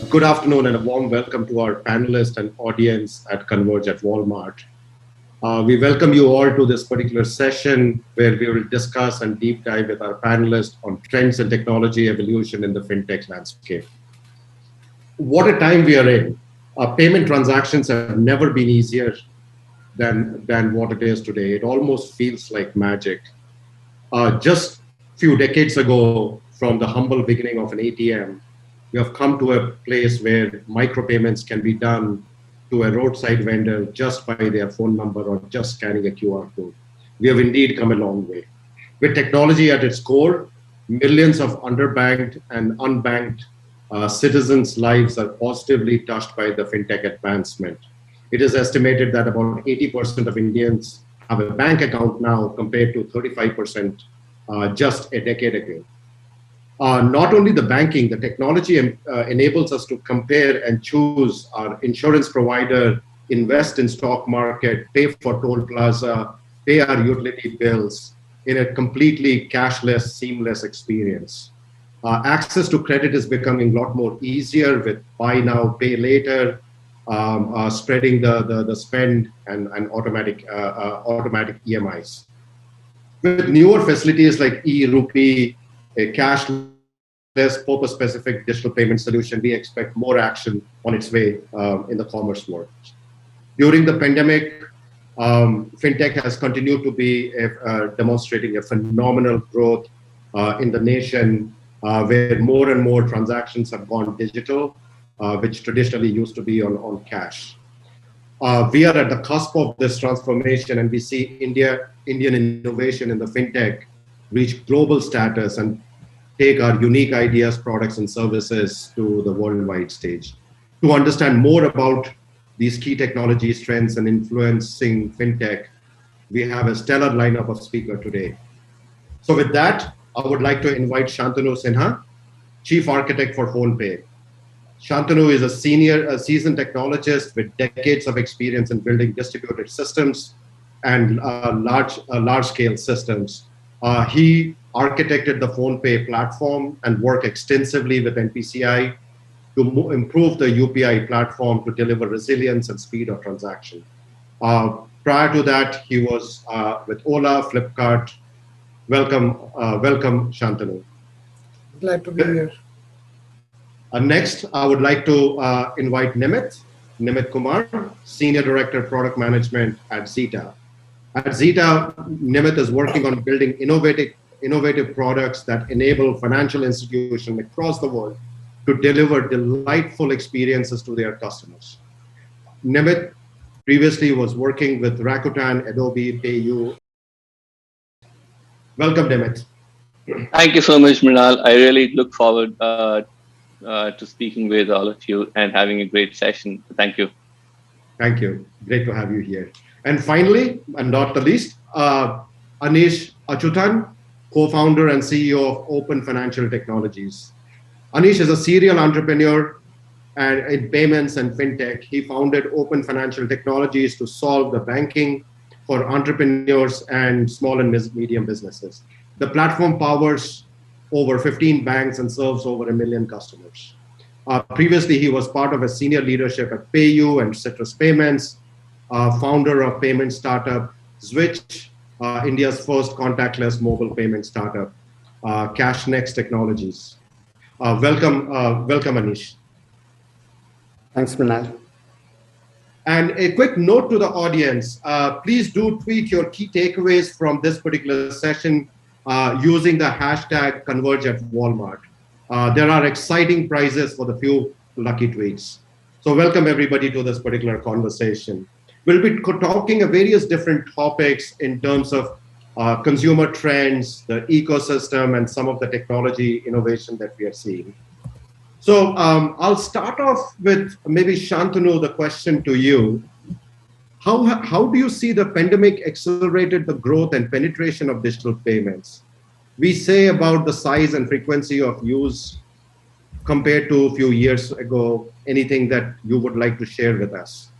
Good afternoon and a warm welcome to our panelists and audience at Converge at Walmart. We welcome you all to this particular session where we will discuss and deep dive with our panelists on trends and technology evolution in the fintech landscape. What a time we are in. Payment transactions have never been easier than what it is today. It almost feels like magic. Just a few decades ago, from the humble beginning of an ATM, we have come to a place where micropayments can be done to a roadside vendor just by their phone number or just scanning a QR code. We have indeed come a long way. With technology at its core, millions of underbanked and unbanked citizens' lives are positively touched by the fintech advancement. It is estimated that about 80% of Indians have a bank account now compared to 35% just a decade ago. Not only the banking, the technology enables us to compare and choose our insurance provider, invest in stock market, pay for toll plaza, pay our utility bills in a completely cashless, seamless experience. Access to credit is becoming a lot more easier with buy now, pay later, spreading the spend and automatic EMIs. With newer facilities like e-rupee, a cashless, purpose-specific digital payment solution, we expect more action on its way in the commerce world. During the pandemic, fintech has continued to be demonstrating a phenomenal growth in the nation, where more and more transactions have gone digital, which traditionally used to be on cash. We are at the cusp of this transformation, and we see Indian innovation in the fintech reach global status and take our unique ideas, products, and services to the worldwide stage. To understand more about these key technologies, trends, and influencing fintech, we have a stellar lineup of speakers today. So with that, I would like to invite Santanu Sinha, Chief Architect for PhonePe. Santanu is a seasoned technologist with decades of experience in building distributed systems and large-scale systems. He architected the PhonePe platform and worked extensively with NPCI to improve the UPI platform to deliver resilience and speed of transaction. Prior to that, he was with Ola, Flipkart. Welcome, Shantanu. Glad to be here. Next, I would like to invite Nimit Kumar, Senior Director, Product Management at Zeta. At Zeta, Nimit is working on building innovative products that enable financial institutions across the world to deliver delightful experiences to their customers. Nimit previously was working with Rakuten, Adobe, PayU. Welcome, Nimit. Thank you so much, Mrinal. I really look forward to speaking with all of you and having a great session. Thank you. Thank you. Great to have you here. And finally, and not the least, Anish Achuthan, co-founder and CEO of Open Financial Technologies. Anish is a serial entrepreneur and in payments and fintech. He founded Open Financial Technologies to solve the banking for entrepreneurs and small and medium businesses. The platform powers over 15 banks and serves over 1 million customers. Previously, he was part of a senior leadership at PayU and Citrus Payments, founder of payment startup Switch, India's first contactless mobile payment startup, CashNext Technologies. Welcome, Anish. Thanks, Mrinal. And a quick note to the audience, please do tweet your key takeaways from this particular session using the hashtag Converge at Walmart. There are exciting prizes for the few lucky tweets. So welcome everybody to this particular conversation. We'll be talking about various different topics in terms of consumer trends, the ecosystem, and some of the technology innovation that we are seeing. So I'll start off with maybe Shantanu, the question to you. How do you see the pandemic accelerated the growth and penetration of digital payments? We say about the size and frequency of use compared to a few years ago. Anything that you would like to share with us?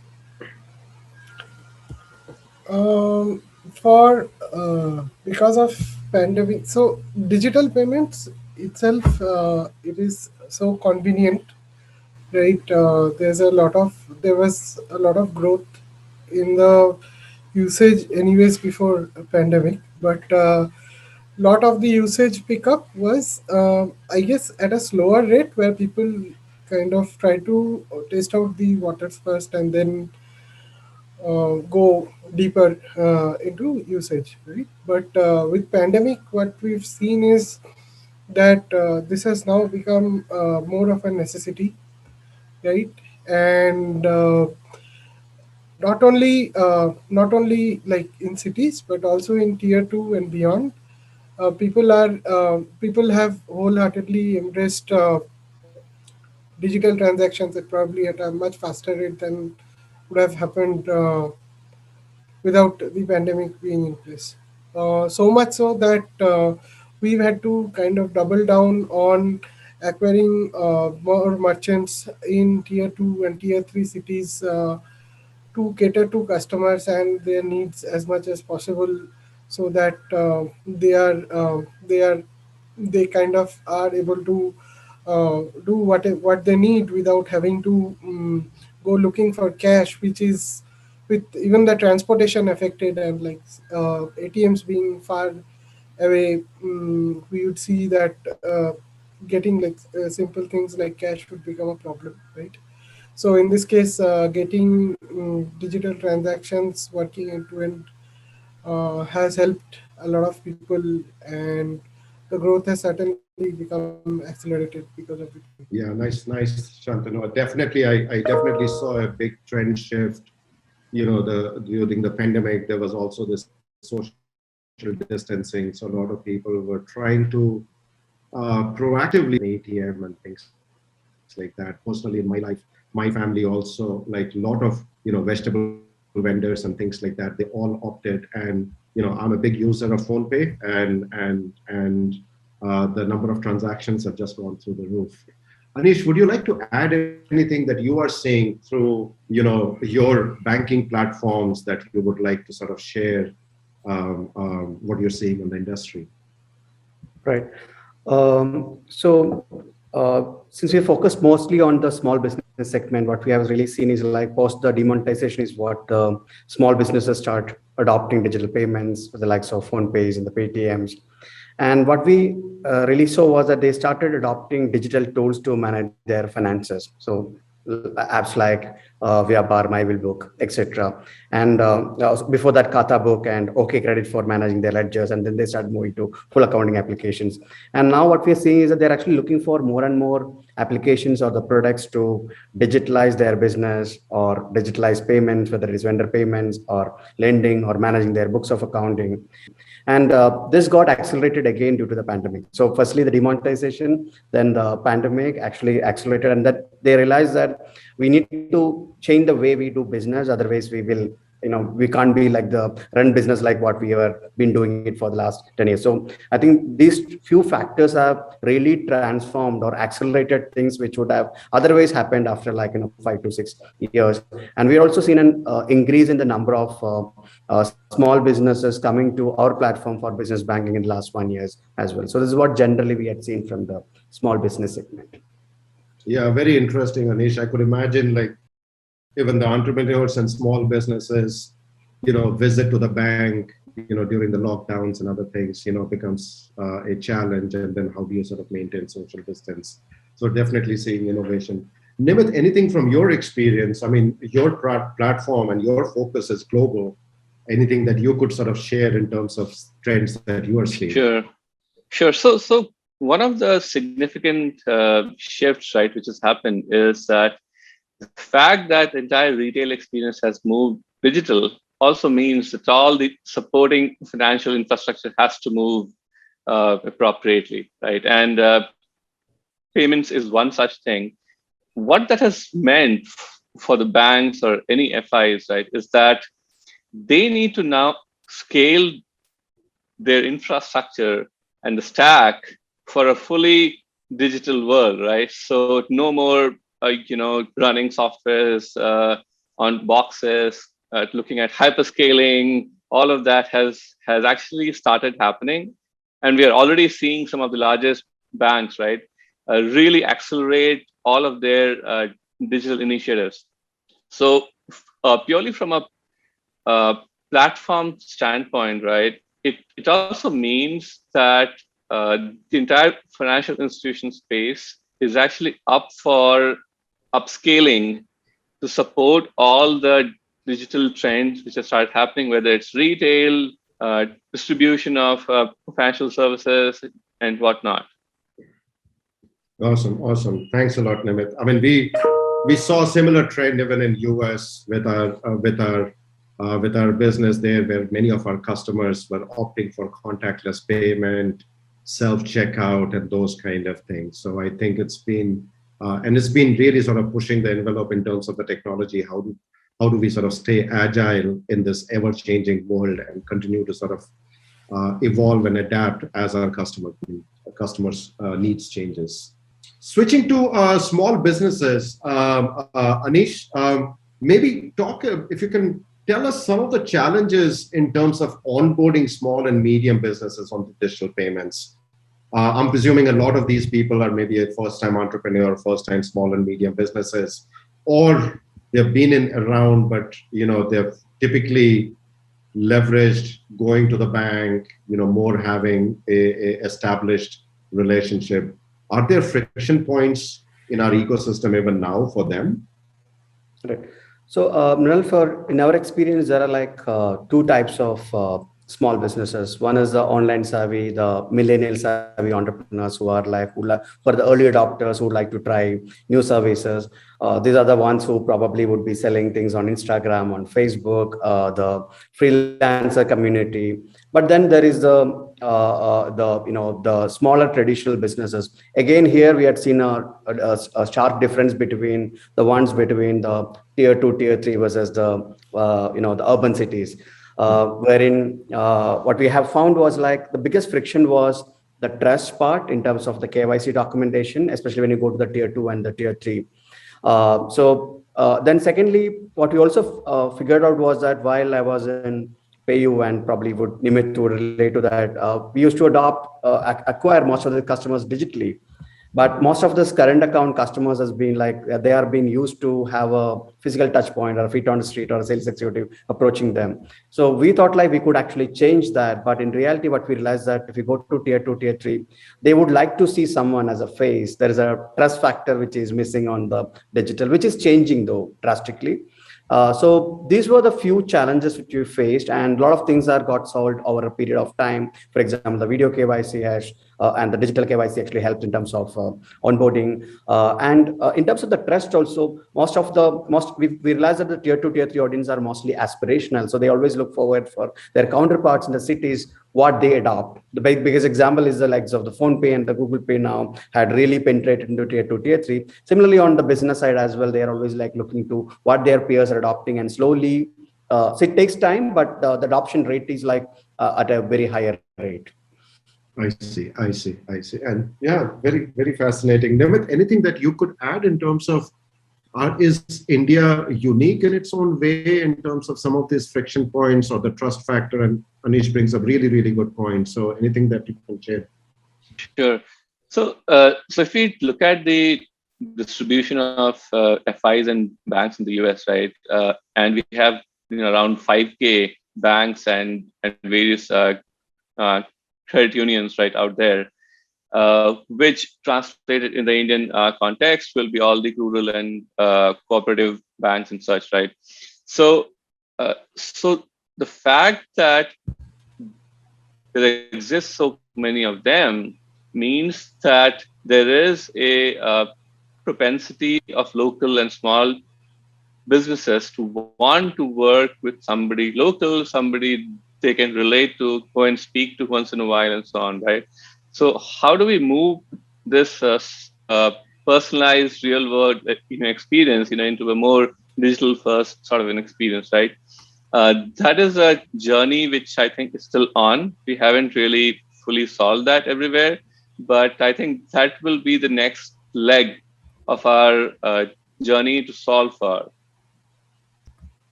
Because of pandemic, so digital payments itself, it is so convenient right? There was a lot of growth in the usage anyways before pandemic, but lot of the usage pickup was, I guess, at a slower rate where people kind of try to taste out the waters first and then go deeper into usage, right? But with pandemic, what we've seen is that this has now become more of a necessity, right? And not only like in cities, but also in tier two and beyond, people have wholeheartedly embraced digital transactions at probably at a much faster rate than would have happened without the pandemic being in place. So much so that we've had to kind of double down on acquiring more merchants in tier 2 and tier 3 cities to cater to customers and their needs as much as possible, so that they kind of are able to do what they need without having to go looking for cash, which is, with even the transportation affected and like ATMs being far away, we would see that getting like simple things like cash would become a problem, right? So in this case, getting digital transactions working end to end has helped a lot of people, and the growth has certainly become accelerated because of the pandemic. Yeah, nice, Shantanu. Definitely, I definitely saw a big trend shift. During the pandemic, there was also this social distancing. So a lot of people were trying to proactively ATM and things like that. Personally, in my life, my family also, like a lot of vegetable vendors and things like that, they all opted. And I'm a big user of PhonePe, and the number of transactions have just gone through the roof. Anish, would you like to add anything that you are seeing through your banking platforms that you would like to sort of share what you're seeing in the industry? Right. Since we focus mostly on the small business segment, what we have really seen is like post the demonetization is what small businesses start adopting digital payments with the likes of PhonePes and the Paytms. And what we really saw was that they started adopting digital tools to manage their finances. So apps like Vyapar, My Will Book, etc. And before that, Kata Book and OK Credit for managing their ledgers. And then they started moving to full accounting applications. And now what we're seeing is that they're actually looking for more and more applications or the products to digitalize their business or digitalize payments, whether it's vendor payments or lending or managing their books of accounting. And this got accelerated again due to the pandemic. So firstly, the demonetization, then the pandemic actually accelerated, and that they realized that we need to change the way we do business. Otherwise, we can't be like the run business like what we have been doing it for the last 10 years. So I think these few factors have really transformed or accelerated things which would have otherwise happened after 5 to 6 years. And we're also seen an increase in the number of small businesses coming to our platform for business banking in the last 1 years as well. So this is what generally we had seen from the small business segment. Yeah, very interesting, Anish. I could imagine like even the entrepreneurs and small businesses, visit to the bank, during the lockdowns and other things, becomes a challenge. And then how do you sort of maintain social distance? So definitely seeing innovation. Nimit, anything from your experience? I mean, your platform and your focus is global. Anything that you could sort of share in terms of trends that you are seeing? Sure. So one of the significant shifts, right, which has happened is that the fact that the entire retail experience has moved digital also means that all the supporting financial infrastructure has to move appropriately, right? And payments is one such thing. What that has meant for the banks or any FIs, right, is that they need to now scale their infrastructure and the stack for a fully digital world, right? So no more, running softwares on boxes, looking at hyperscaling. All of that has actually started happening, and we are already seeing some of the largest banks, right, really accelerate all of their digital initiatives. So purely from a platform standpoint, right, it also means that the entire financial institution space is actually up for upscaling to support all the digital trends which have started happening, whether it's retail, distribution of financial services, and whatnot. Awesome. Thanks a lot, Nimit. I mean, we saw a similar trend even in US with our business there, where many of our customers were opting for contactless payment, self checkout, and those kind of things. So I think it's been really sort of pushing the envelope in terms of the technology. How do we sort of stay agile in this ever changing world and continue to sort of evolve and adapt as our customers needs changes. Switching to small businesses, Anish, maybe talk if you can tell us some of the challenges in terms of onboarding small and medium businesses onto digital payments. I'm presuming a lot of these people are maybe a first-time entrepreneur, first-time small and medium businesses, or they've been around, but they've typically leveraged going to the bank, more having a established relationship. Are there friction points in our ecosystem even now for them? Right. So, Mrinal, in our experience, there are like two types of small businesses. One is the online savvy, the millennial savvy entrepreneurs who are for the early adopters who would like to try new services. These are the ones who probably would be selling things on Instagram, on Facebook, the freelancer community. But then there is the smaller traditional businesses. Again, here we had seen a sharp difference between the ones between the tier 2, tier 3 versus the the urban cities. Wherein what we have found was like the biggest friction was the trust part in terms of the KYC documentation, especially when you go to the tier 2 and the tier 3. Then secondly, what we also figured out was that while I was in PayU, and probably Nimit would relate to that, we used to acquire most of the customers digitally. But most of this current account customers has been like, they are being used to have a physical touch point or a feet on the street or a sales executive approaching them. So we thought like we could actually change that. But in reality, what we realized that if we go to tier 2, tier 3, they would like to see someone as a face. There is a trust factor which is missing on the digital, which is changing though drastically. So these were the few challenges which we faced, and a lot of things are got solved over a period of time. For example, the video KYC hash and the digital KYC actually helped in terms of onboarding. And in terms of the trust also, we realized that the tier 2, tier 3 audience are mostly aspirational. So they always look forward for their counterparts in the cities, what they adopt. The biggest example is the likes of the PhonePe and the Google Pay now had really penetrated into tier 2, tier 3. Similarly, on the business side as well, they are always like looking to what their peers are adopting, and slowly, so it takes time, but the adoption rate is like at a very higher rate. I see. And yeah, very, very fascinating. Nimit, anything that you could add in terms of, is India unique in its own way in terms of some of these friction points or the trust factor? And Anish brings up really, really good points. So anything that you can share? Sure. So if we look at the distribution of FIs and banks in the US, right, and we have around 5K banks and various credit unions right out there, which translated in the Indian context will be all the rural and cooperative banks and such, right? So the fact that there exists so many of them means that there is a propensity of local and small businesses to want to work with somebody local, somebody they can relate to, go and speak to once in a while, and so on, right? So how do we move this personalized real world experience into a more digital first sort of an experience, right? That is a journey which I think is still on. We haven't really fully solved that everywhere, but I think that will be the next leg of our journey to solve for.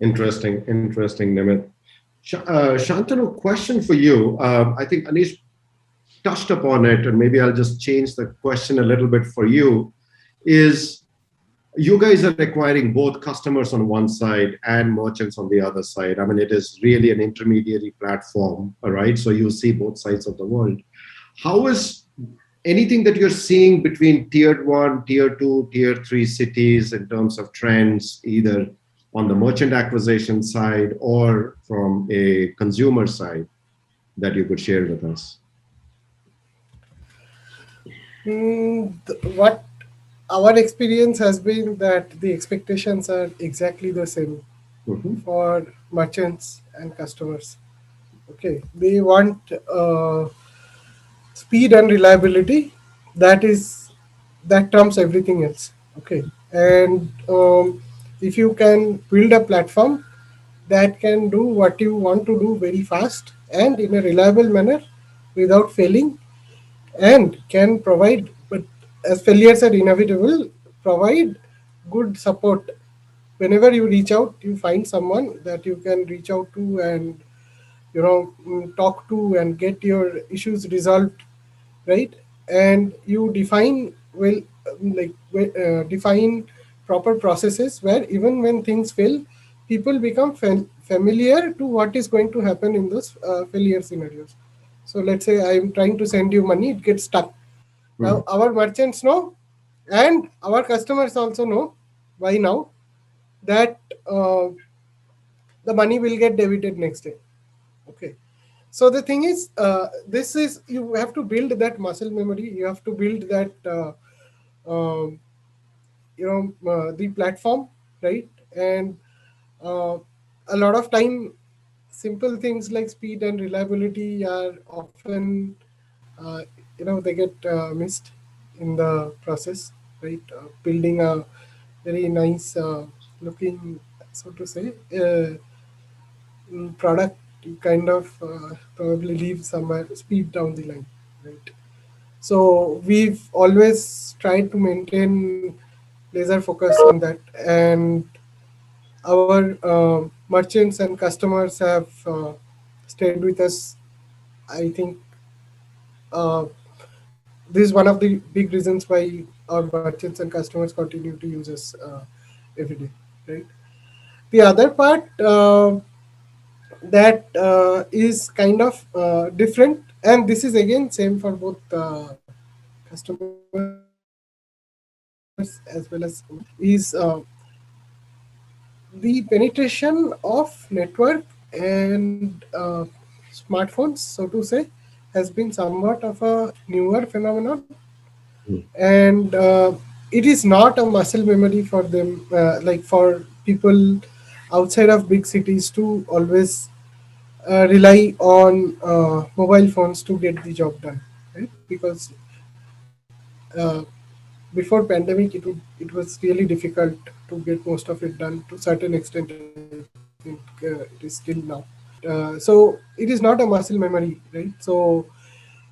Interesting, Nimit. Shantanu, question for you. I think Anish touched upon it, and maybe I'll just change the question a little bit for you. is you guys are acquiring both customers on one side and merchants on the other side. I mean, it is really an intermediary platform, all right? So you see both sides of the world. How is anything that you're seeing between tier one, tier two, tier three cities in terms of trends, either on the merchant acquisition side or from a consumer side, that you could share with us? What our experience has been that the expectations are exactly the same Mhm. for merchants and customers. Okay, they want speed and reliability. That trumps everything else. Okay, and if you can build a platform that can do what you want to do very fast and in a reliable manner without failing, and can provide, but as failures are inevitable, provide good support. Whenever you reach out, you find someone that you can reach out to and talk to and get your issues resolved, right? And you define well, define proper processes where even when things fail, people become familiar to what is going to happen in those failure scenarios. So let's say I'm trying to send you money, it gets stuck. Now Mhm. our merchants know, and our customers also know by now that uh, the money will get debited next day. Okay. So the thing is, this is, you have to build that muscle memory. You have to build that um, the platform, right? And uh, a lot of time, simple things like speed and reliability are often they get missed in the process, right? Building a very nice looking, so to say, product, you kind of probably leave somewhere speed down the line, right? So we've always tried to maintain laser focus on that, and our merchants and customers have stayed with us. I think this is one of the big reasons why our merchants and customers continue to use us every day, right? The other part that is kind of different, and this is again same for both customers as well as is the penetration of network and smartphones, so to say, has been somewhat of a newer phenomenon, and it is not a muscle memory for them, like for people outside of big cities to always rely on mobile phones to get the job done, right? Because uh, before pandemic, it was really difficult to get most of it done. To certain extent, I think it is still now. So it is not a muscle memory, right?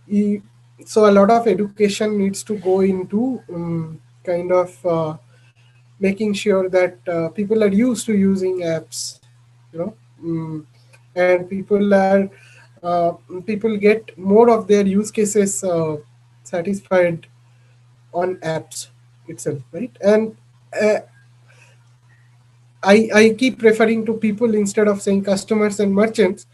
E- so a lot of education needs to go into kind of making sure that people are used to using apps, you know, um, and people get more of their use cases satisfied on apps itself, right? And uh, I keep referring to people instead of saying customers and merchants,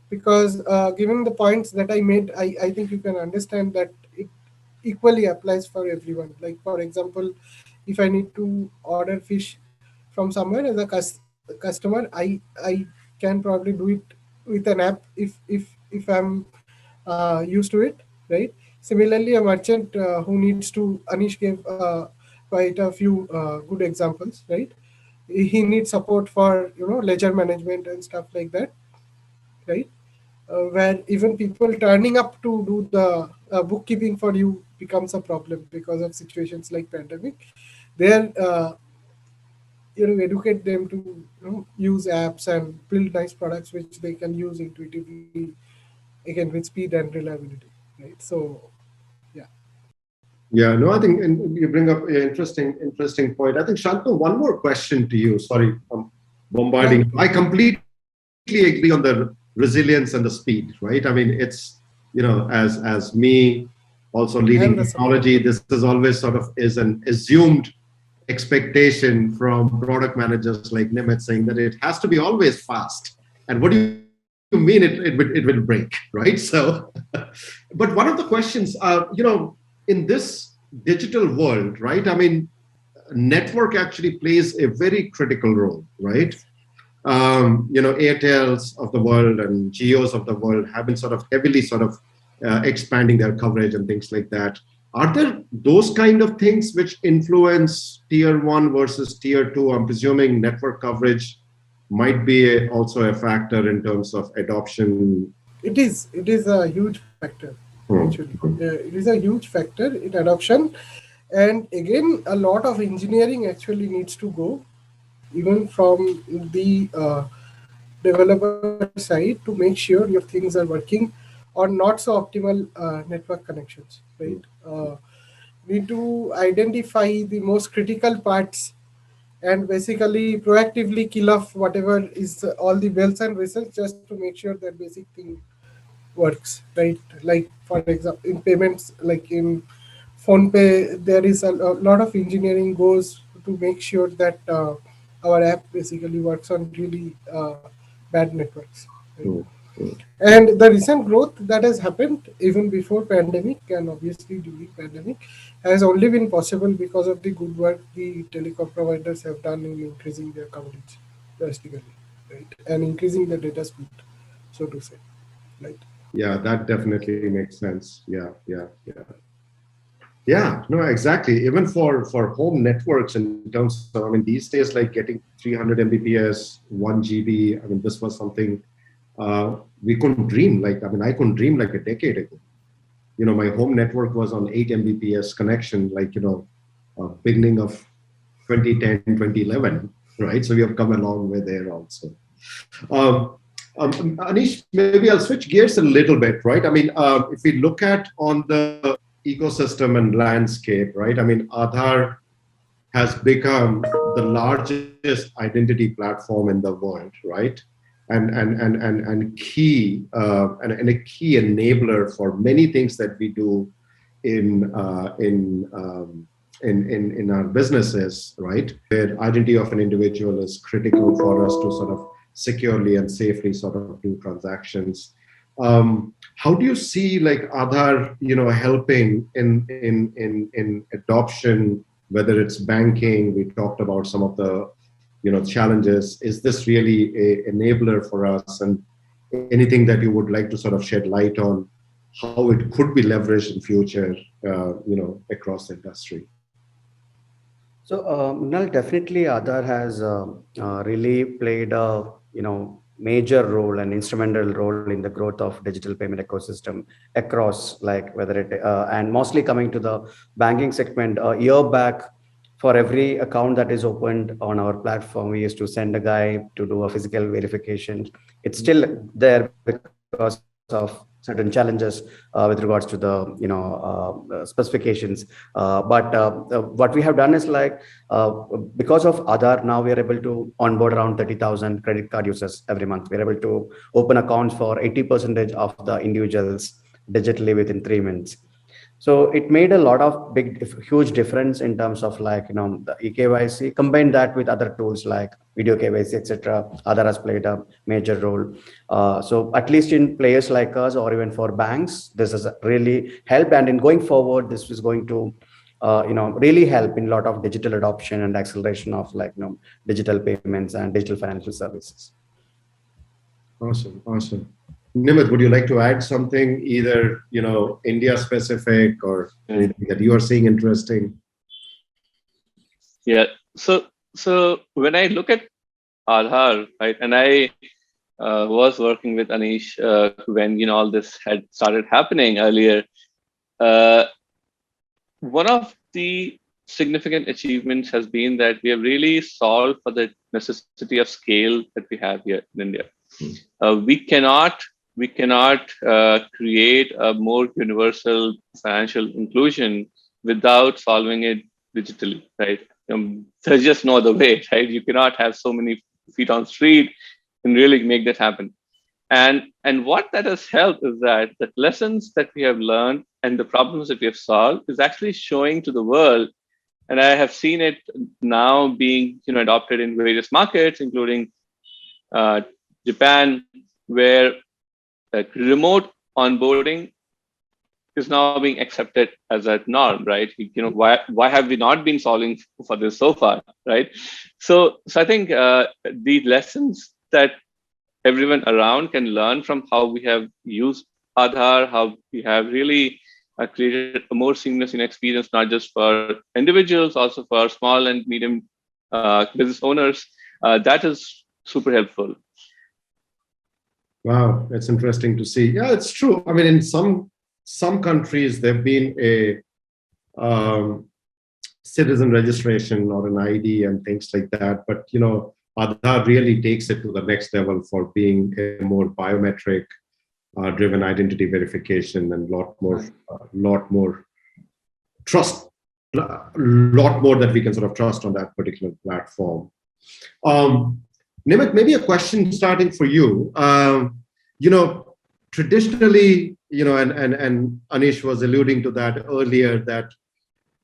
because given the points that I made, I think you can understand that it equally applies for everyone. Like for example, if I need to order fish from somewhere as a customer, I can probably do it with an app if I'm used to it, right? Similarly, a merchant who needs to, Anish gave quite a few good examples, right? He needs support for ledger management and stuff like that, right? Where even people turning up to do the bookkeeping for you becomes a problem because of situations like pandemic. There, educate them to use apps and build nice products which they can use intuitively, again with speed and reliability, right? So yeah. Yeah, no, I think and you bring up an interesting point. I think Shantanu, one more question to you. Sorry, I'm Yeah. bombarding. I completely agree on the resilience and the speed, right? I mean, it's as me. also leading and the support. technology. This is always sort of is an assumed expectation from product managers like Nimit, saying that it has to be always fast. And what do you mean it will break, right? So, but one of the questions, in this digital world, right? I mean, network actually plays a very critical role, right? Airtels of the world and Geos of the world have been sort of heavily sort of expanding their coverage and things like that. Are there those kind of things which influence tier one versus tier two? I'm presuming network coverage might be also a factor in terms of adoption. It is a huge factor Hmm. actually. It is a huge factor in adoption, and again, a lot of engineering actually needs to go even from the developer side to make sure your things are working on not so optimal network connections, right? Need to identify the most critical parts and basically proactively kill off whatever is all the bells and whistles just to make sure that basic thing works, right? Like for example, in payments, like in PhonePe, there is a lot of engineering goes to make sure that our app basically works on really bad networks, right? Hmm. Hmm. And the recent growth that has happened even before pandemic and obviously during pandemic has only been possible because of the good work the telecom providers have done in increasing their coverage drastically, right? And increasing the data speed, so to say, right? Yeah, that definitely makes sense. Yeah, no, exactly. Even for home networks, in terms of, I mean, these days, like getting 300 Mbps, 1 GB. I mean, this was something we couldn't dream. Like, I mean, I couldn't dream like a decade ago. My home network was on 8 Mbps connection, like, beginning of 2010, 2011, right? So we have come a long way there also. Um, Anish, maybe I'll switch gears a little bit, right? I mean, if we look at on the ecosystem and landscape, right? I mean, Aadhaar has become the largest identity platform in the world, right? And key and a key enabler for many things that we do in in our businesses, right? Where identity of an individual is critical for us to sort of securely and safely sort of do transactions. How do you see like Aadhaar, helping in adoption, whether it's banking? We talked about some of the challenges. Is this really a enabler for us? And anything that you would like to sort of shed light on how it could be leveraged in future, across the industry? So, Mrinal, definitely Aadhaar has really played a major role and instrumental role in the growth of digital payment ecosystem across, like whether it and mostly coming to the banking segment. A year back, for every account that is opened on our platform, we used to send a guy to do a physical verification. It's still there because of certain challenges with regards to the specifications. But what we have done is like because of Aadhaar, now we are able to onboard around 30,000 credit card users every month. We're able to open accounts for 80% of the individuals digitally within 3 minutes. So it made a lot of huge difference in terms of like the eKYC. Combine that with other tools like video KYC, etc. Other has played a major role. So at least in players like us, or even for banks, this has really helped. And in going forward, this is going to really help in a lot of digital adoption and acceleration of like digital payments and digital financial services. Awesome. Nimit, would you like to add something, either India specific or anything that you are seeing interesting? Yeah. So when I look at Aadhaar, right, and I was working with Anish when all this had started happening earlier. Uh, One of the significant achievements has been that we have really solved for the necessity of scale that we have here in India. We cannot create a more universal financial inclusion without solving it digitally, right? There's just no other way, right? You cannot have so many feet on street and really make that happen. And what that has helped is that the lessons that we have learned and the problems that we have solved is actually showing to the world. And I have seen it now being, adopted in various markets, including uh, Japan, where remote onboarding is now being accepted as a norm, right? Why have we not been solving for this so far, right? So I think the lessons that everyone around can learn from how we have used Aadhaar, how we have really created a more seamless experience, not just for individuals, also for small and medium business owners. That is super helpful. Wow, that's interesting to see. Yeah, it's true. I mean, in some countries, there've been a citizen registration or an ID and things like that. But Aadhaar really takes it to the next level for being a more biometric driven identity verification and lot more trust, lot more that we can sort of trust on that particular platform. Nimit, maybe a question starting for you. Traditionally, and Anish was alluding to that earlier, that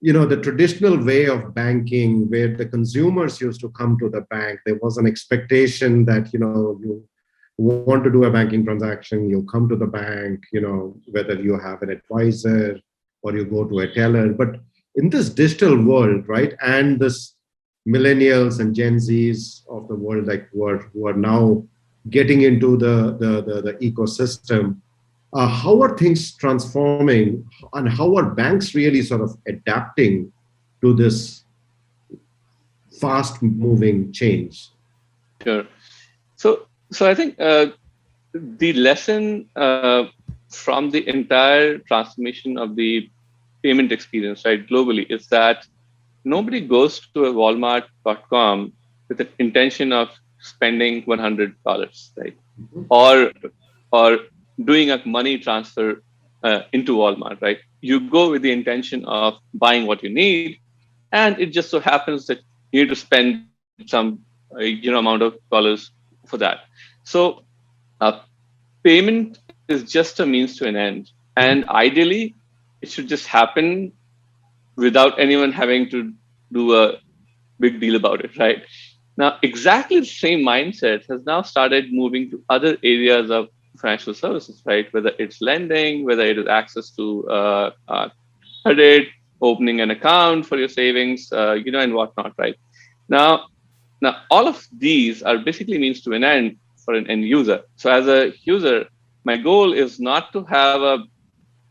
the traditional way of banking, where the consumers used to come to the bank, there was an expectation that you want to do a banking transaction, you come to the bank, whether you have an advisor or you go to a teller. But in this digital world, right, and this millennials and Gen Zs of the world, like who are now getting into the ecosystem, how are things transforming, and how are banks really sort of adapting to this fast-moving change? Sure. So I think the lesson from the entire transformation of the payment experience, right, globally, is that nobody goes to a Walmart.com with the intention of spending $100, right, or doing a money transfer into Walmart, right? You go with the intention of buying what you need, and it just so happens that you need to spend some amount of dollars for that. So payment is just a means to an end, and ideally it should just happen without anyone having to do a big deal about it, right? Now, exactly the same mindset has now started moving to other areas of financial services, right? Whether it's lending, whether it is access to credit, opening an account for your savings, and whatnot, right? Now, all of these are basically means to an end for an end user. So as a user, my goal is not to have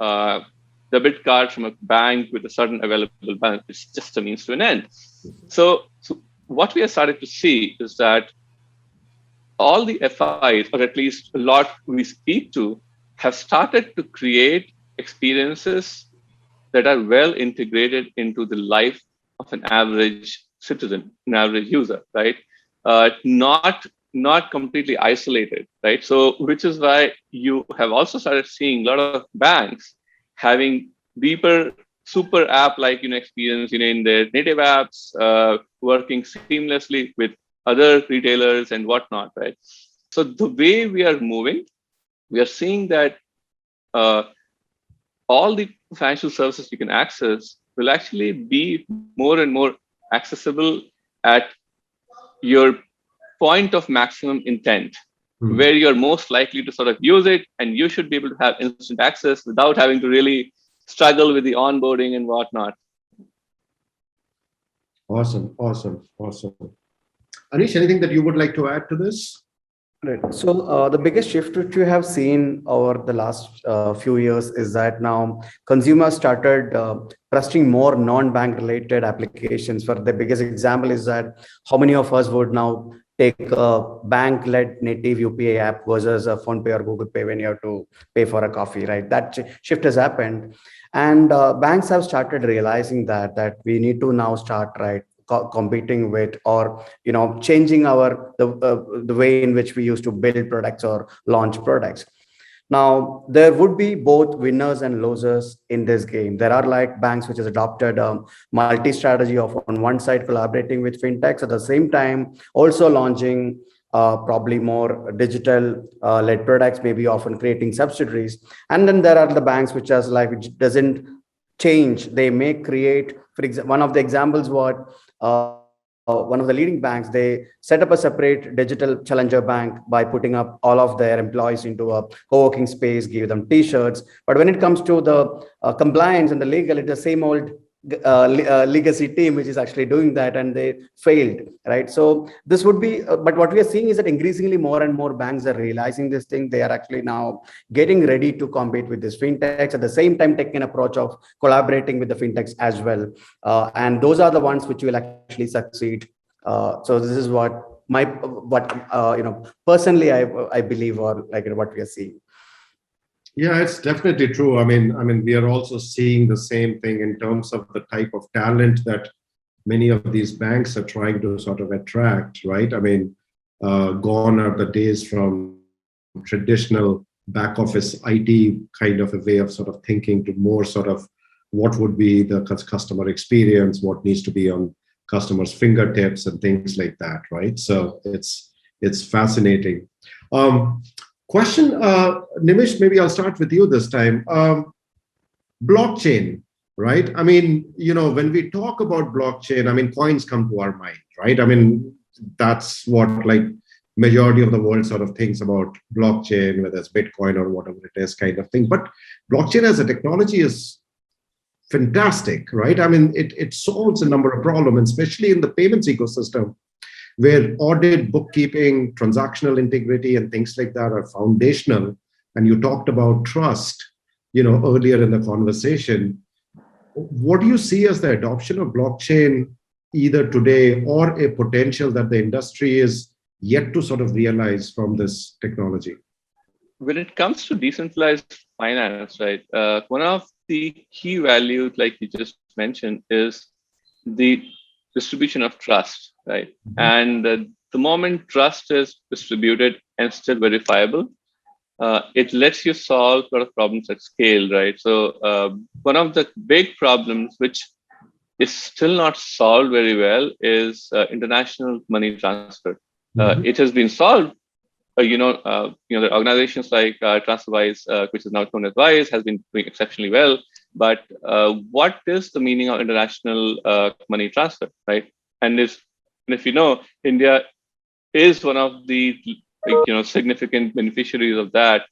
a debit card from a bank with a certain available balance. It's just a means to an end. So what we are starting to see is that all the FIs, or at least a lot we speak to, have started to create experiences that are well integrated into the life of an average citizen, an average user, right? Not completely isolated, right? So, which is why you have also started seeing a lot of banks having deeper super app-like experience in their native apps, working seamlessly with other retailers and whatnot, right? So the way we are moving, we are seeing that all the financial services you can access will actually be more and more accessible at your point of maximum intent, where you're most likely to sort of use it, and you should be able to have instant access without having to really struggle with the onboarding and whatnot. Awesome. Anish, anything that you would like to add to this? Right. So the biggest shift which we have seen over the last few years is that now consumers started trusting more non-bank related applications. For the biggest example is that how many of us would now take a bank-led native UPI app versus a PhonePe or Google Pay when you have to pay for a coffee, right? That shift has happened, and banks have started realizing that we need to now start, right, competing with, or changing the way in which we used to build products or launch products. Now there would be both winners and losers in this game. There are like banks which has adopted a multi-strategy of on one side collaborating with fintechs, at the same time also launching probably more digital led products, maybe often creating subsidiaries. And then there are the banks which doesn't change. They may create, for example, one of the examples what one of the leading banks, they set up a separate digital challenger bank by putting up all of their employees into a co-working space, give them t-shirts. But when it comes to the compliance and the legal, it's the same old legacy team which is actually doing that, and they failed, right? So this would be but what we are seeing is that increasingly more and more banks are realizing this thing. They are actually now getting ready to compete with these fintechs, at the same time taking an approach of collaborating with the fintechs as well, and those are the ones which will actually succeed. So this is what personally I believe, or like what we are seeing. Yeah, it's definitely true. I mean, we are also seeing the same thing in terms of the type of talent that many of these banks are trying to sort of attract, right? I mean, gone are the days from traditional back office IT kind of a way of sort of thinking to more sort of what would be the customer experience, what needs to be on customers' fingertips and things like that, right? So it's fascinating. Um, Question, Nimish, maybe I'll start with you this time. Blockchain, right? I mean, when we talk about blockchain, I mean, coins come to our mind, right? I mean, that's what like majority of the world sort of thinks about blockchain, whether it's Bitcoin or whatever it is kind of thing. But blockchain as a technology is fantastic, right? I mean, it solves a number of problems, especially in the payments ecosystem, where audit, bookkeeping, transactional integrity, and things like that are foundational. And you talked about trust, earlier in the conversation. What do you see as the adoption of blockchain either today or a potential that the industry is yet to sort of realize from this technology? When it comes to decentralized finance, right, one of the key values, like you just mentioned, is the distribution of trust, right? Mm-hmm. And the moment trust is distributed and still verifiable, it lets you solve a lot of problems at scale, right? So one of the big problems, which is still not solved very well, is international money transfer. Mm-hmm. It has been solved. The organizations like TransferWise, which is now known as Wise, has been doing exceptionally well. But what is the meaning of international money transfer, right? And if India is one of the significant beneficiaries of that,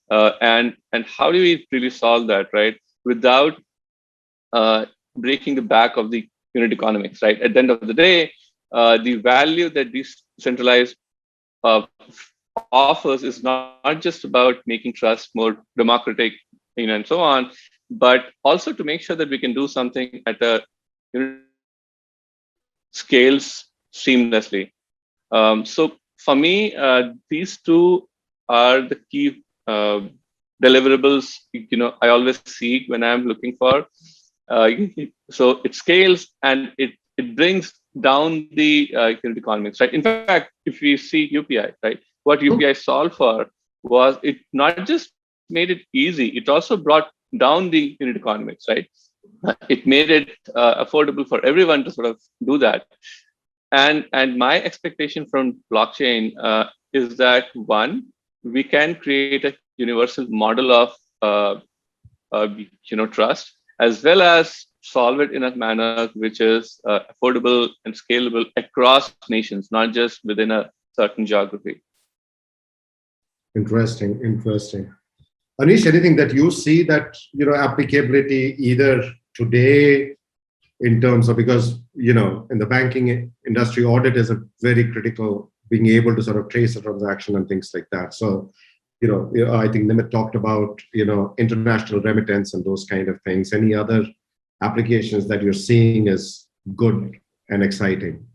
and how do we really solve that, right, without breaking the back of the unit economics, right? At the end of the day, the value that these centralized offers is not just about making trust more democratic, and so on, but also to make sure that we can do something at a scales seamlessly. So for me, these two are the key deliverables I always seek when I'm looking for. So it scales and it brings down the unit economics, right? In fact, if we see UPI, right, what UPI solved for was it not just made it easy, it also brought down the unit economics, right? It made it affordable for everyone to sort of do that. And my expectation from blockchain is that, one, we can create a universal model of trust, as well as solve it in a manner which is affordable and scalable across nations, not just within a certain geography. Interesting. Anish, anything that you see that, applicability either today in terms of, because, in the banking industry, audit is a very critical, being able to sort of trace a transaction and things like that. So, I think Nimit talked about, international remittance and those kind of things. Any other applications that you're seeing is good and exciting?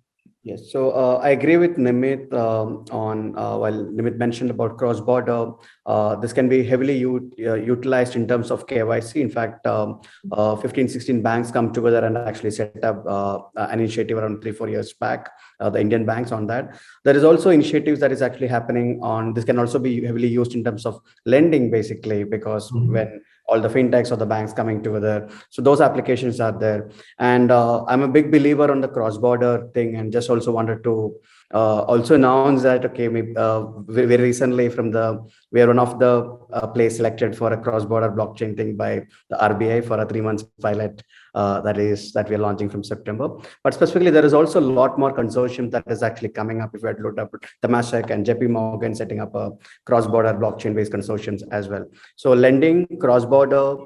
Yes, so I agree with Nimit on while Nimit mentioned about cross-border, this can be heavily utilized in terms of KYC. In fact, 15, 16 banks come together and actually set up an initiative around 3-4 years back, the Indian banks on that. There is also initiatives that is actually happening on, this can also be heavily used in terms of lending, basically, because when all the fintechs or the banks coming together. So those applications are there. And I'm a big believer on the cross-border thing, and just also wanted to also announced that, okay, maybe, very recently we are one of the place selected for a cross-border blockchain thing by the RBI for a 3 months pilot that we are launching from September. But specifically, there is also a lot more consortium that is actually coming up. If you had looked up Temasek and JP Morgan setting up a cross-border blockchain-based consortiums as well. So lending, cross-border,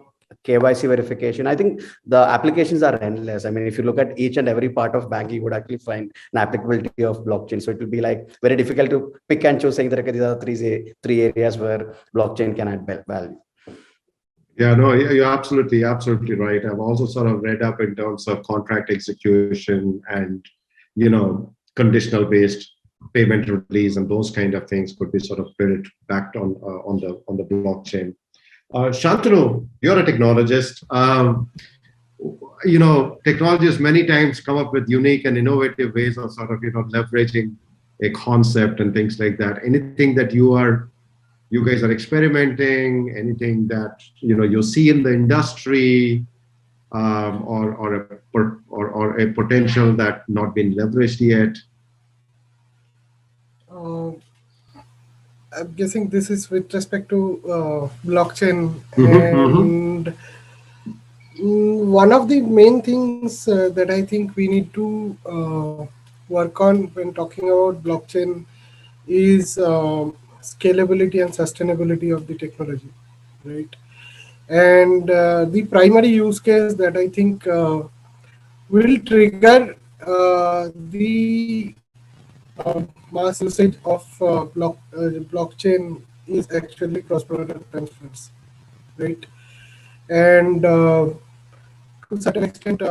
KYC verification. I think the applications are endless. I mean, if you look at each and every part of banking, you would actually find an applicability of blockchain. So it will be like very difficult to pick and choose, saying that, okay, these are three areas where blockchain can add value. Yeah, no, you're absolutely right. I've also sort of read up in terms of contract execution and, conditional based payment release and those kind of things could be sort of built back on the blockchain. Shantanu, you're a technologist. Technologists many times come up with unique and innovative ways of sort of, leveraging a concept and things like that. Anything that you guys are experimenting, anything that, you see in the industry, or a potential that not been leveraged yet? I'm guessing this is with respect to blockchain. Mm-hmm, And one of the main things that I think we need to work on when talking about blockchain is scalability and sustainability of the technology, right? And the primary use case that I think will trigger the mass usage of blockchain is actually cross-border transfers, right? And to a certain extent,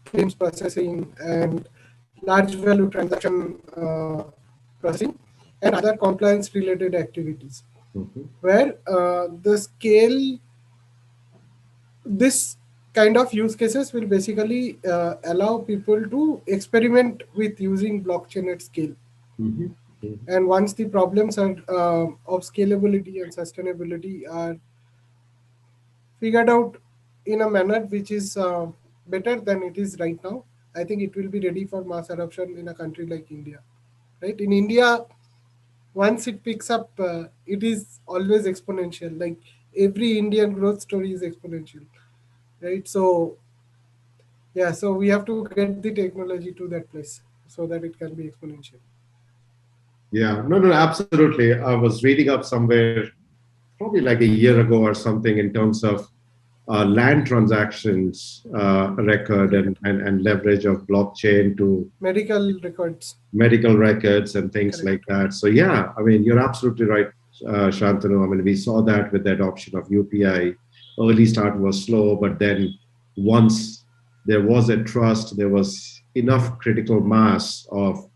claims processing and large value transaction processing and other compliance-related activities, where the scale, this kind of use cases will basically allow people to experiment with using blockchain at scale. And once the problems are of scalability and sustainability are figured out in a manner which is better than it is right now, I think it will be ready for mass adoption in a country like India, right? In India, once it picks up, it is always exponential. Like every Indian growth story is exponential, right? So yeah, so we have to get the technology to that place so that it can be exponential. Yeah, no, absolutely. I was reading up somewhere, probably like a year ago or something, in terms of land transactions record and leverage of blockchain to Medical records and things Correct. like that. So yeah, I mean, you're absolutely right, Shantanu. I mean, we saw that with the adoption of UPI. Early start was slow, but then once there was a trust, there was enough critical mass of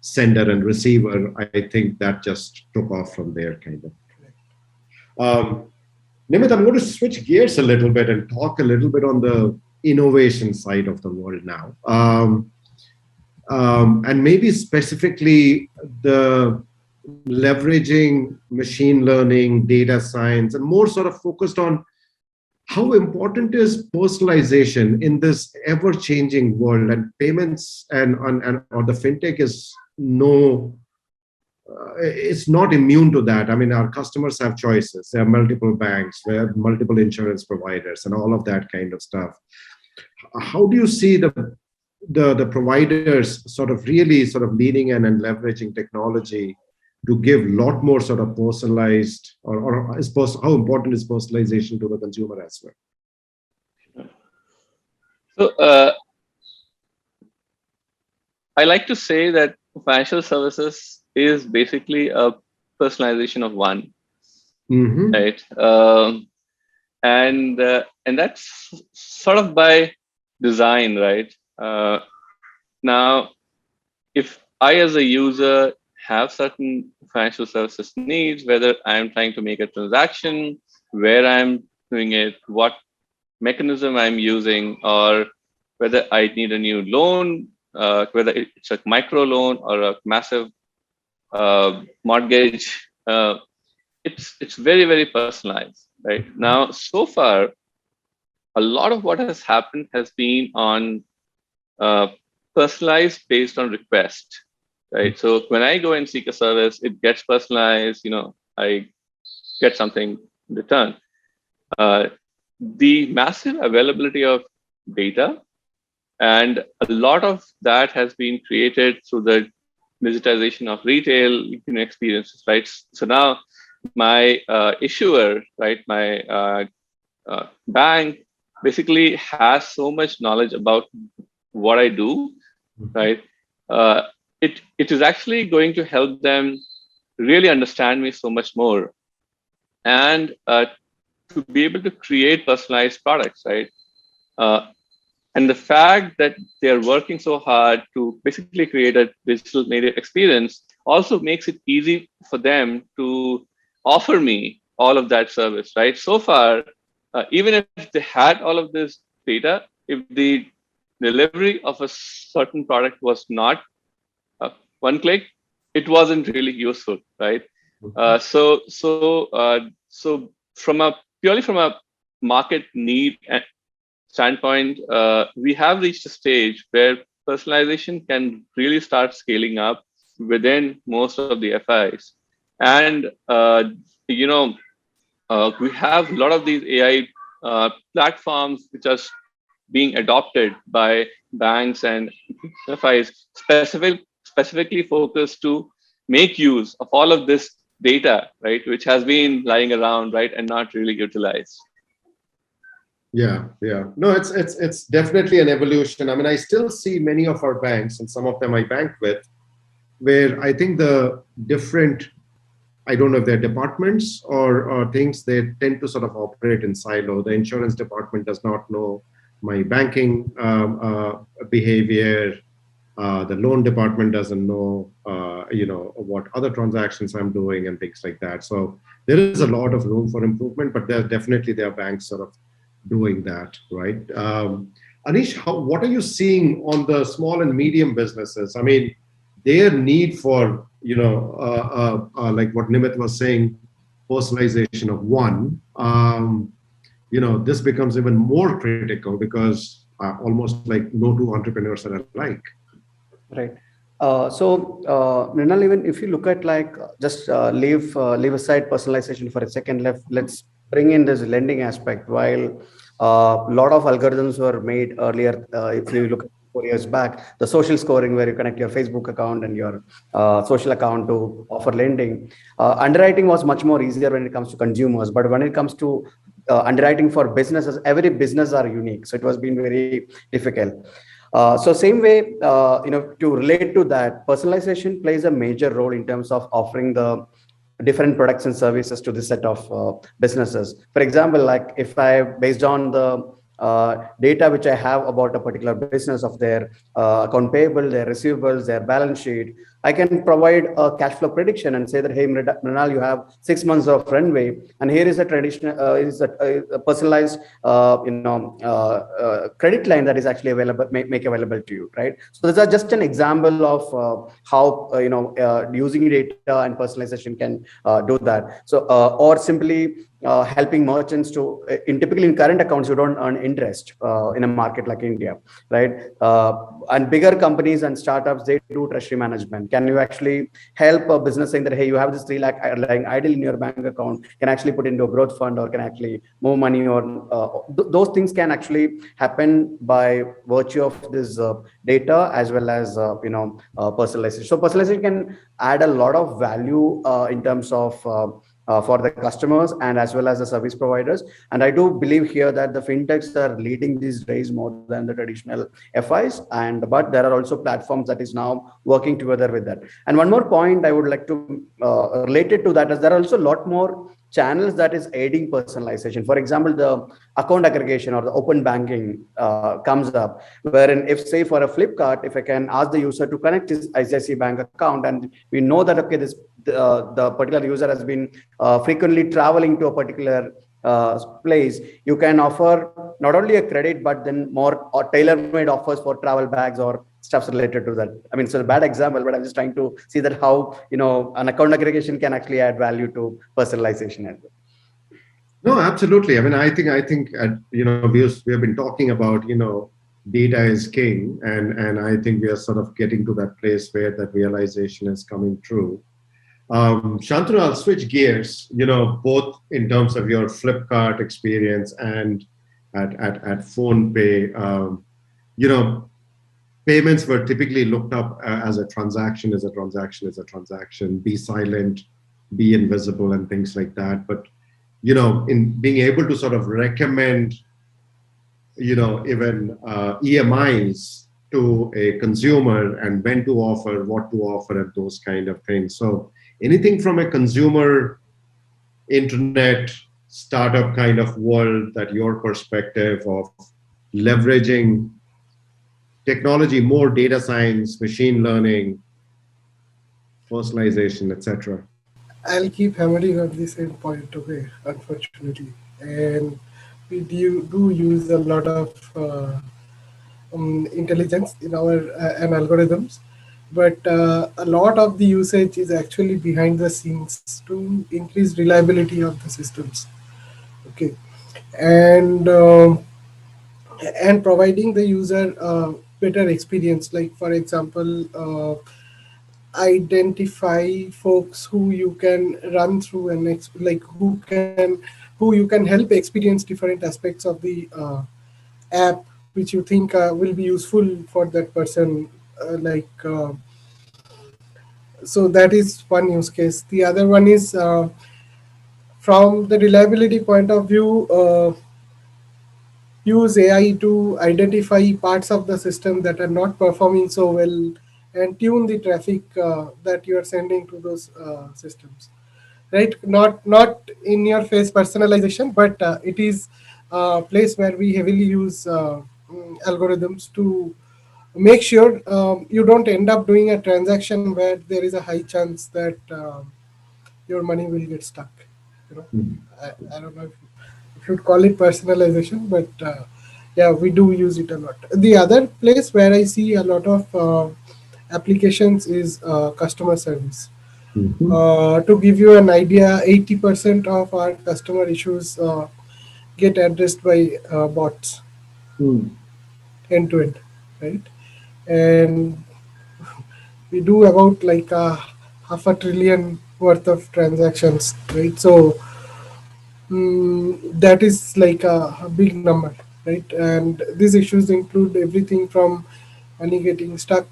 sender and receiver. I think that just took off from there, kind of. Nimit, I'm going to switch gears a little bit and talk a little bit on the innovation side of the world now. And maybe specifically the leveraging machine learning, data science, and more sort of focused on how important is personalization in this ever-changing world, and payments or the fintech is it's not immune to that. I mean, our customers have choices. There are multiple banks, we have multiple insurance providers, and all of that kind of stuff. How do you see the providers sort of really sort of leaning in and leveraging technology to give a lot more sort of personalized, or how important is personalization to the consumer as well? So I like to say that financial services is basically a personalization of one, right? And that's sort of by design, right? Now, if I as a user have certain financial services needs, whether I'm trying to make a transaction, where I'm doing it, what mechanism I'm using, or whether I need a new loan, whether it's a micro loan or a massive mortgage, it's very, very personalized, right? Now, so far, a lot of what has happened has been on personalized based on request, right? So when I go and seek a service, it gets personalized. I get something in return. Uh, the massive availability of data, and a lot of that has been created through the digitization of retail experiences, right? So now my issuer, right, my bank basically has so much knowledge about what I do, right? Uh, it is actually going to help them really understand me so much more, and to be able to create personalized products, right? Uh, and the fact that they're working so hard to basically create a digital native experience also makes it easy for them to offer me all of that service, right? So far, even if they had all of this data, if the delivery of a certain product was not uh, one click, it wasn't really useful, right? So from a purely from a market need standpoint, we have reached a stage where personalization can really start scaling up within most of the FIs. And, we have a lot of these AI platforms which are being adopted by banks and FIs, specifically focused to make use of all of this data, right, which has been lying around, right, and not really utilized. Yeah, yeah. No, it's definitely an evolution. I mean, I still see many of our banks, and some of them I bank with, where I think the different, I don't know if they're departments or things, they tend to sort of operate in silo. The insurance department does not know my banking behavior. The loan department doesn't know, what other transactions I'm doing and things like that. So there is a lot of room for improvement, but there are banks sort of doing that, right? Anish, what are you seeing on the small and medium businesses? I mean, their need for, like what Nimit was saying, personalization of one, this becomes even more critical because almost like no two entrepreneurs are alike. Right. Mrinal, even if you look at like just leave aside personalization for a second, let's bring in this lending aspect. While a lot of algorithms were made earlier, if you look at 4 years back, the social scoring where you connect your Facebook account and your social account to offer lending, underwriting was much more easier when it comes to consumers. But when it comes to underwriting for businesses, every business are unique, so it was been very difficult. So same way, to relate to that, personalization plays a major role in terms of offering the different products and services to this set of businesses. For example, like if based on the data which I have about a particular business of their account payable, their receivables, their balance sheet, I can provide a cash flow prediction and say that, hey, Mrinal, you have 6 months of runway, and here is a traditional, a personalized, credit line that is actually available, make available to you, right? So this is just an example of how using data and personalization can do that. So or simply helping merchants to, typically in current accounts, you don't earn interest in a market like India, right? And bigger companies and startups, they do treasury management. Can you actually help a business saying that, hey, you have this 3 lakh lying idle in your bank account, can actually put into a growth fund or can actually move money, or those things can actually happen by virtue of this data as well as personalization. So personalization can add a lot of value in terms of for the customers and as well as the service providers. And I do believe here that the fintechs are leading this race more than the traditional FIs, but there are also platforms that is now working together with that. And one more point I would like to related to that is there are also a lot more channels that is aiding personalization. For example, the account aggregation or the open banking comes up, wherein if say for a Flipkart, if I can ask the user to connect his ICICI bank account, and we know that, okay, the particular user has been frequently traveling to a particular place, you can offer not only a credit, but then more or tailor-made offers for travel bags or stuffs related to that. I mean, it's a bad example, but I'm just trying to see that how, an account aggregation can actually add value to personalization as well. No, absolutely. I mean, I think, we have been talking about, data is king, and I think we are sort of getting to that place where that realization is coming true. Shantanu, I'll switch gears, both in terms of your Flipkart experience and at PhonePe. You know, payments were typically looked up as a transaction, is a transaction, is a transaction, be silent, be invisible, and things like that. But, in being able to sort of recommend, even EMIs to a consumer and when to offer, what to offer, and those kind of things. So anything from a consumer internet startup kind of world, that your perspective of leveraging technology, more data science, machine learning, personalization, etc. I'll keep hammering on the same point, okay, unfortunately. And we do use a lot of intelligence in our and algorithms, but a lot of the usage is actually behind the scenes to increase reliability of the systems. Okay, and providing the user better experience. Like for example, identify folks who you can run through and like who you can help experience different aspects of the app which you think will be useful for that person. So that is one use case. The other one is from the reliability point of view. Use AI to identify parts of the system that are not performing so well and tune the traffic that you are sending to those systems. Right? Not in your face personalization, but it is a place where we heavily use algorithms to make sure you don't end up doing a transaction where there is a high chance that your money will get stuck. You know, I don't know if you'd call it personalization, but yeah, we do use it a lot. The other place where I see a lot of applications is customer service. Mhm. To give you an idea, 80% of our customer issues get addressed by bots Mm. end to end, right? And we do about like half a trillion worth of transactions, right? So that is like a big number, right? And these issues include everything from money getting stuck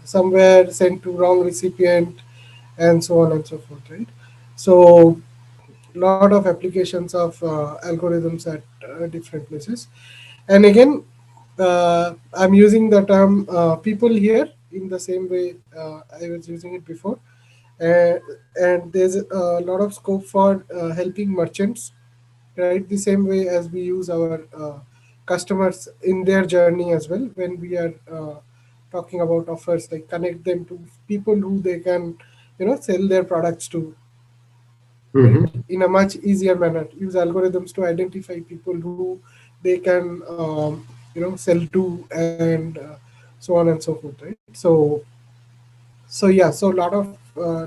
somewhere, sent to wrong recipient, and so on and so forth, right? So a lot of applications of algorithms at different places. And again, I'm using the term people here in the same way I was using it before. Uh, and there's a lot of scope for helping merchants, right? The same way as we use our customers in their journey as well when we are talking about offers, like connect them to people who they can, sell their products to, right? Mhm. In a much easier manner. Use algorithms to identify people who they can, sell to, and so on and so forth, right? So yeah, so a lot of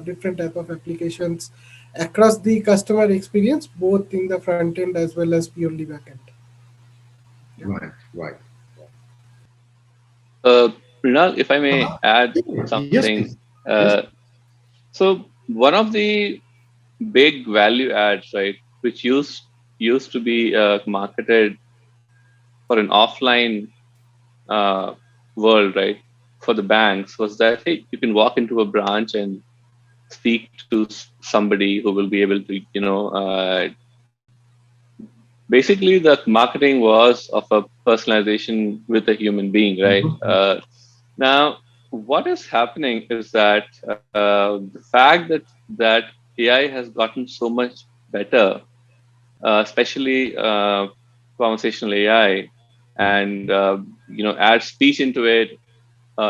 different type of applications across the customer experience, both in the front end as well as purely back end. Yeah. Right, right. Mrinal, if I may add Yes, something. please. Yes. Uh, so one of the big value adds, right, which used to be marketed for an offline uh, world, right, for the banks, was that, hey, you can walk into a branch and speak to somebody who will be able to, basically the marketing was of a personalization with a human being, right? Mhm. Now, what is happening is that the fact that AI has gotten so much better, especially conversational AI, and add speech into it,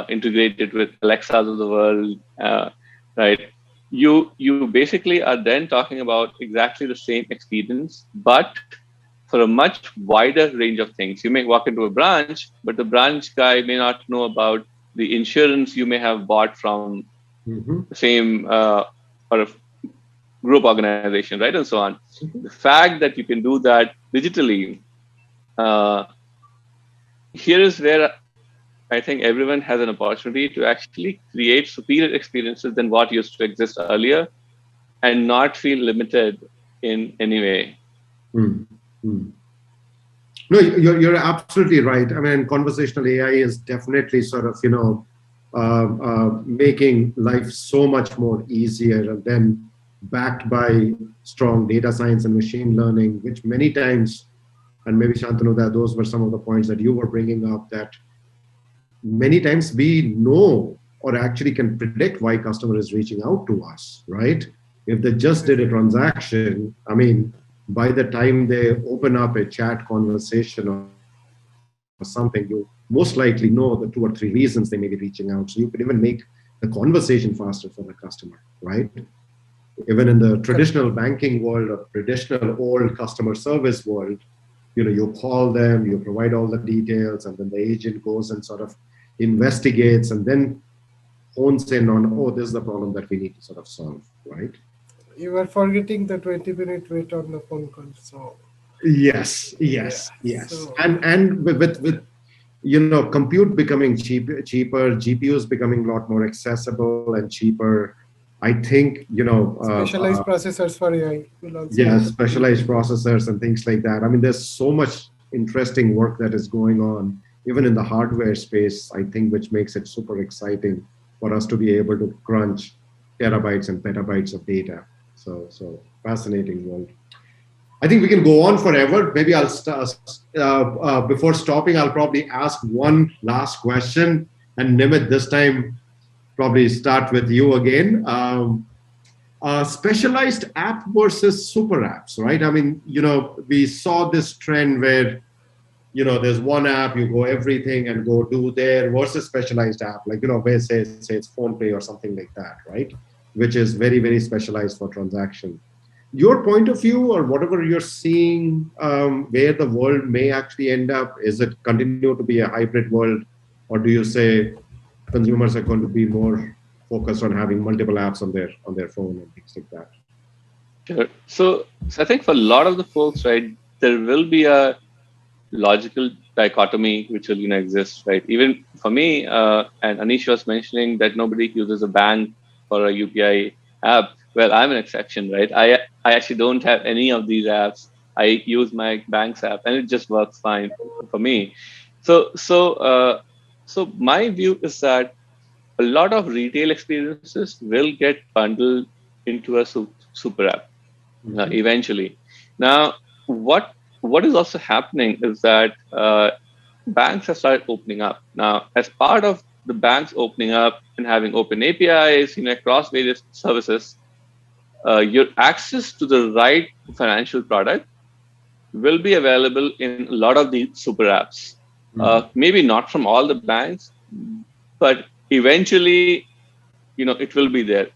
integrated with Alexas of the world, right? You basically are then talking about exactly the same experience, but for a much wider range of things. You may walk into a branch, but the branch guy may not know about the insurance you may have bought from Mhm. the same or a group organization, right, and so on. The Mhm. fact that you can do that digitally uh, here is where I think everyone has an opportunity to actually create superior experiences than what used to exist earlier and not feel limited in any way. Hmm. Hmm. No, you're absolutely right. I mean, conversational AI is definitely sort of, making life so much more easier, and then backed by strong data science and machine learning, which many times, and maybe Shantanu, that those were some of the points that you were bringing up, that many times we know or actually can predict why customer is reaching out to us, right? If they just did a transaction, I mean, by the time they open up a chat conversation or something, you most likely know the 2 or 3 reasons they may be reaching out. So you could even make the conversation faster for the customer, right? Even in the traditional Correct. banking world or traditional old customer service world, you call them, you provide all the details, and then the agent goes and sort of investigates and then hones in on, oh, this is the problem that we need to sort of solve, right? You were forgetting the 20-minute wait on the phone call. So Yes, yeah. yes, yes. So And with compute becoming cheaper, GPUs becoming a lot more accessible and cheaper. I think specialized processors for AI will also yeah, become cheaper. specialized processors and things like that. I mean, there's so much interesting work that is going on, even in the hardware space, I think, which makes it super exciting for us to be able to crunch terabytes and petabytes of data. So fascinating world. I think we can go on forever. Maybe I'll before stopping, I'll probably ask one last question. And Nimit, this time, probably start with you again. Specialized app versus super apps, right? I mean, we saw this trend where, there's one app, you go everything and go do there versus specialized app, like, where say it's PhonePe or something like that, right? Which is very, very specialized for transaction. Your point of view or whatever you're seeing, where the world may actually end up, is it continue to be a hybrid world, or do you say consumers are going to be more focused on having multiple apps on their phone and things like that? Sure. So I think for a lot of the folks, right, there will be a logical dichotomy which will exist, right? Even for me, and Anish was mentioning that nobody uses a bank for a UPI app. Well, I'm an exception, right? I actually don't have any of these apps. I use my bank's app, and it just works fine for me. So my view is that a lot of retail experiences will get bundled into a super app Mm-hmm. eventually. Now, what is also happening is that banks have started opening up. Now, as part of the banks opening up and having open APIs, across various services, your access to the right financial product will be available in a lot of these super apps. Maybe not from all the banks, but eventually, it will be there.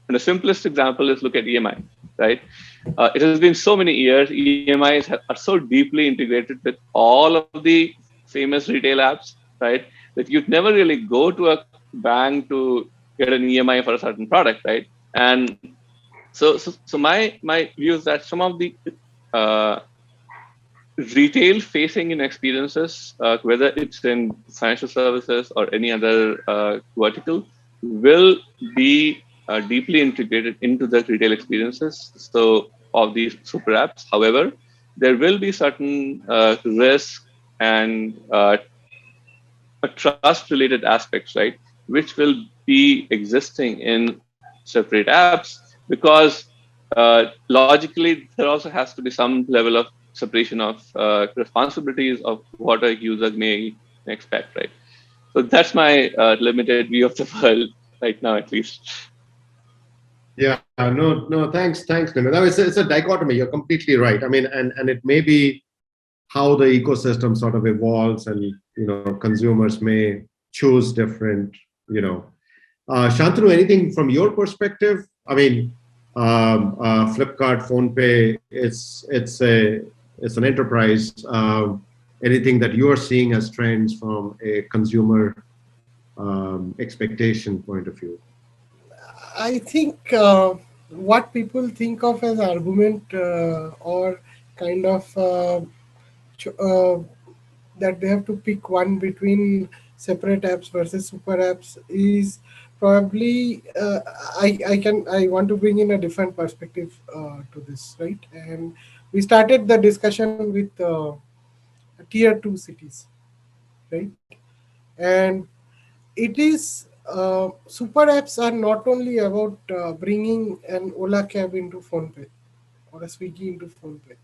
And the simplest example is look at EMI, right? It has been so many years. EMIs are so deeply integrated with all of the famous retail apps, right? That you'd never really go to a bank to get an EMI for a certain product, right? And so my view is that some of the uh, retail facing in experiences, whether it's in financial services or any other vertical, will be deeply integrated into the retail experiences. So of these super apps, however, there will be certain risk and trust related aspects, right, which will be existing in separate apps because logically there also has to be some level of separation of responsibilities of what a user may expect, right? So that's my limited view of the world right now, at least. Yeah, no, thanks, Nimit. No, it's a dichotomy. You're completely right. I mean, and it may be how the ecosystem sort of evolves, and consumers may choose different. You know, Shantanu, anything from your perspective? I mean, Flipkart, PhonePe, it's an enterprise. Anything that you are seeing as trends from a consumer expectation point of view? I think what people think of as argument or kind of ch- uh, that they have to pick one between separate apps versus super apps is probably I want to bring in a different perspective to this, right? And we started the discussion with tier 2 cities, right? And it is super apps are not only about bringing an Ola cab into PhonePe or a Swiggy into PhonePe.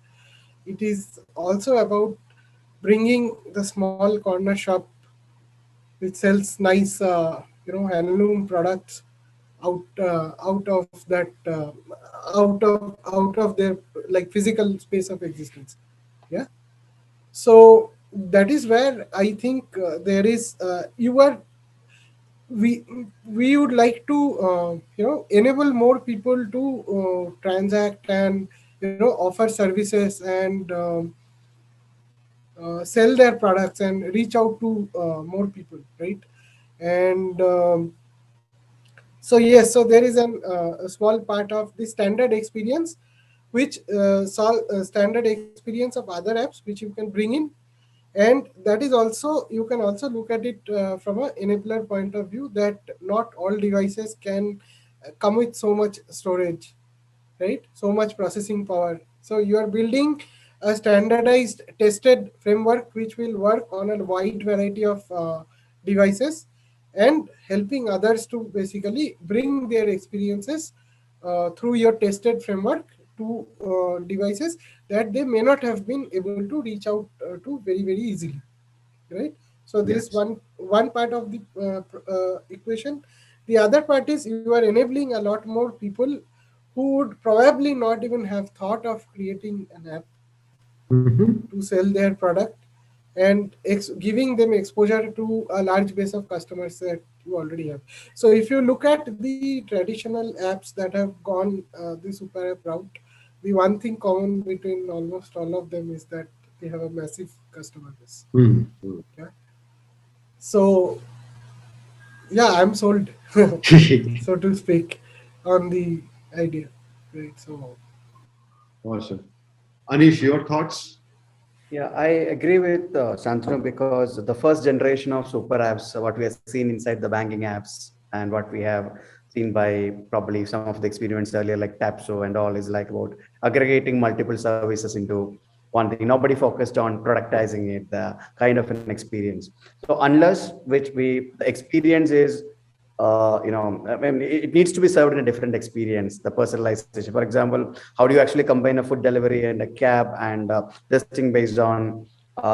It is also about bringing the small corner shop which sells nice, handloom products out of that out of their like physical space of existence. Yeah. So that is where I think there is you are we we would like to enable more people to transact and offer services and sell their products and reach out to more people, right? And so yes, so there is a small part of the standard experience which standard experience of other apps which you can bring in. And that is also, you can also look at it from an enabler point of view, that not all devices can come with so much storage, right? So much processing power. So you are building a standardized tested framework which will work on a wide variety of devices, and helping others to basically bring their experiences through your tested framework to devices that they may not have been able to reach out to very, very easily, right? So this is Yes. one part of the equation. The other part is you are enabling a lot more people who would probably not even have thought of creating an app Mm-hmm. to sell their product, and giving them exposure to a large base of customers that you already have. So if you look at the traditional apps that have gone the super app route, the one thing common between almost all of them is that they have a massive customer base. Mm-hmm. Yeah. So yeah, I'm sold, so to speak, on the idea, right? So Awesome. Anish, your thoughts? Yeah, I agree with Santanu, because the first generation of super apps, what we have seen inside the banking apps and what we have seen by probably some of the experiments earlier, like Tapso and all, is like about aggregating multiple services into one thing. Nobody focused on productizing it, the kind of an experience. So unless which the experience is, I mean, it needs to be served in a different experience, the personalization. For example, how do you actually combine a food delivery and a cab, and this thing based on,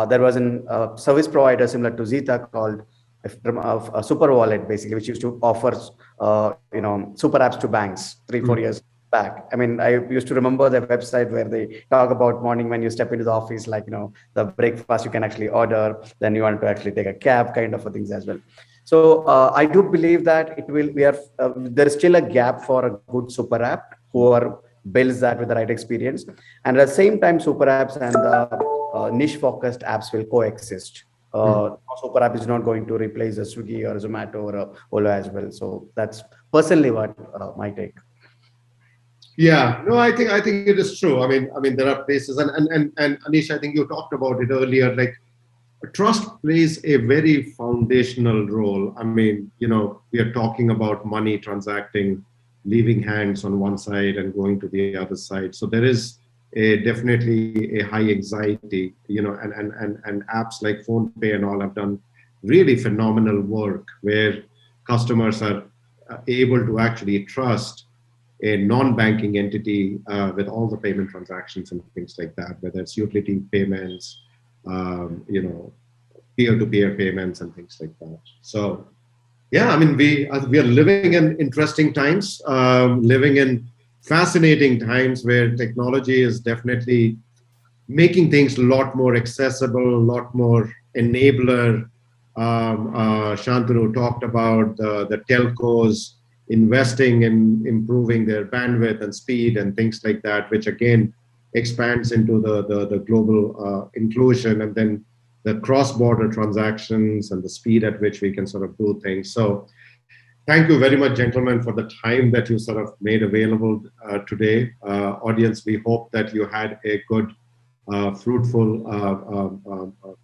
there was a service provider similar to Zeta called a super wallet, basically, which used to offer, super apps to banks 3-4 years back. I mean, I used to remember the website where they talk about morning when you step into the office, like, the breakfast you can actually order, then you want to actually take a cab kind of things as well. So I do believe that there is still a gap for a good super app who are builds that with the right experience, and at the same time, super apps and niche focused apps will coexist. Super app is not going to replace a Swiggy or a Zomato or a Ola as well. So that's personally what my take. Yeah, no, I think it is true. I mean, there are places, and Anish, I think you talked about it earlier. Like, trust plays a very foundational role. I mean, we are talking about money transacting, leaving hands on one side and going to the other side. So there is definitely a high anxiety, and apps like PhonePe and all have done really phenomenal work where customers are able to actually trust a non-banking entity with all the payment transactions and things like that, whether it's utility payments, um, you know, peer-to-peer payments and things like that. So, yeah, I mean, we are living in interesting times, living in fascinating times where technology is definitely making things a lot more accessible, a lot more enabler. Shantanu talked about the telcos investing in improving their bandwidth and speed and things like that, which again expands into the global inclusion, and then the cross-border transactions and the speed at which we can sort of do things. So thank you very much, gentlemen, for the time that you sort of made available today. Audience, we hope that you had a good fruitful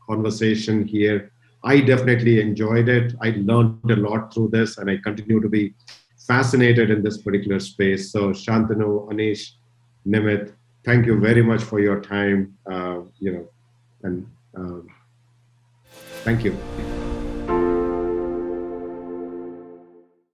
conversation here. I definitely enjoyed it. I learned a lot through this, and I continue to be fascinated in this particular space. So, Shantanu, Anish, Nimit, thank you very much for your time. And thank you.